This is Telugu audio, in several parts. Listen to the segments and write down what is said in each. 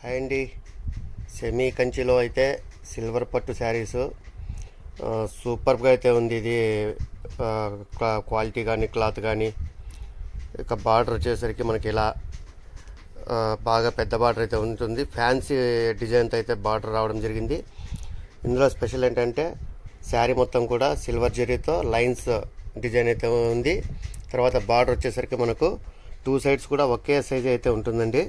హాయ్ అండి. సెమీ కంచిలో అయితే సిల్వర్ పట్టు శారీస్ సూపర్గా అయితే ఉంది. ఇది క్వాలిటీ కానీ క్లాత్ కానీ, ఇక బార్డర్ వచ్చేసరికి మనకి ఇలా బాగా పెద్ద బార్డర్ అయితే ఉంటుంది. ఫ్యాన్సీ డిజైన్తో అయితే బార్డర్ రావడం జరిగింది. ఇందులో స్పెషల్ ఏంటంటే శారీ మొత్తం కూడా సిల్వర్ జరీతో లైన్స్ డిజైన్ అయితే ఉంది. తర్వాత బార్డర్ వచ్చేసరికి మనకు 2 సైడ్స్ కూడా ఒకే సైజ్ అయితే ఉంటుందండి.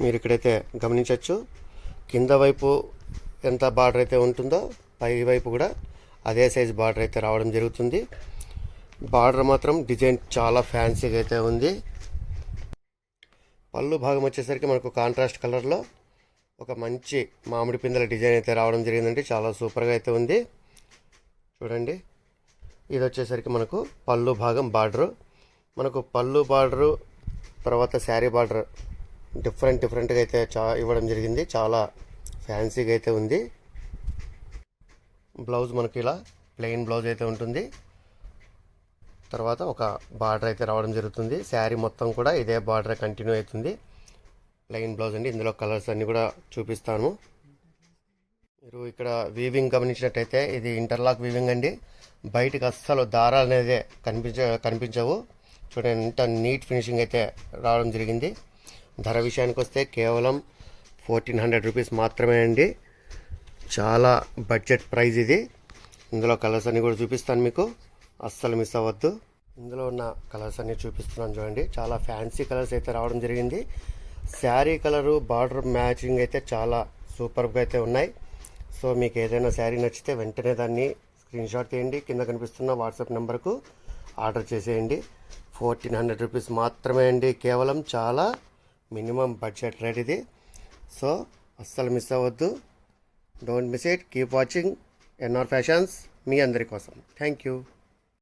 మీరు ఇక్కడైతే గమనించవచ్చు. కింద వైపు ఎంత బార్డర్ అయితే ఉంటుందో పై వైపు కూడా అదే సైజ్ బార్డర్ అయితే రావడం జరుగుతుంది. బార్డర్ మాత్రం డిజైన్ చాలా ఫ్యాన్సీగా అయితే ఉంది. పళ్ళు భాగం వచ్చేసరికి మనకు కాంట్రాస్ట్ కలర్లో ఒక మంచి మామిడి పిందెల డిజైన్ అయితే రావడం జరిగిందండి. చాలా సూపర్గా అయితే ఉంది. చూడండి, ఇది వచ్చేసరికి మనకు పళ్ళు భాగం బార్డరు. మనకు పళ్ళు బార్డరు తర్వాత శారీ బార్డర్ డిఫరెంట్గా అయితే ఇవ్వడం జరిగింది. చాలా ఫ్యాన్సీగా అయితే ఉంది. బ్లౌజ్ మనకి ఇలా ప్లెయిన్ బ్లౌజ్ అయితే ఉంటుంది. తర్వాత ఒక బార్డర్ అయితే రావడం జరుగుతుంది. శారీ మొత్తం కూడా ఇదే బార్డర్ కంటిన్యూ అవుతుంది. ప్లెయిన్ బ్లౌజ్ అండి. ఇందులో కలర్స్ అన్నీ కూడా చూపిస్తాను. మీరు ఇక్కడ వీవింగ్ గమనించినట్టయితే ఇది ఇంటర్లాక్ వీవింగ్ అండి. బయటకు అస్సలు దారాలు అనేది కనిపించవు. చూడండి, ఎంత నీట్ ఫినిషింగ్ అయితే రావడం జరిగింది. ధర విషయానికి వస్తే కేవలం 1400 రూపీస్ మాత్రమే అండి. చాలా బడ్జెట్ ప్రైస్ ఇది. ఇందులో కలర్స్ అన్నీ కూడా చూపిస్తాను మీకు, అస్సలు మిస్ అవ్వద్దు. ఇందులో ఉన్న కలర్స్ అన్నీ చూపిస్తున్నాను చూడండి. చాలా ఫ్యాన్సీ కలర్స్ అయితే రావడం జరిగింది. శారీ కలరు బార్డర్ మ్యాచింగ్ అయితే చాలా సూపర్గా అయితే ఉన్నాయి. సో మీకు ఏదైనా శారీ నచ్చితే వెంటనే దాన్ని స్క్రీన్ షాట్ తీయండి. కింద కనిపిస్తున్న వాట్సాప్ నెంబర్కు ఆర్డర్ చేసేయండి. 1400 రూపీస్ మాత్రమే అండి. కేవలం చాలా మినిమం బడ్జెట్ రేట్ ఇది. సో అస్సలు మిస్ అవ్వద్దు. Don't miss it. Keep watching N R fashions, మీ అందరి కోసం. Thank you.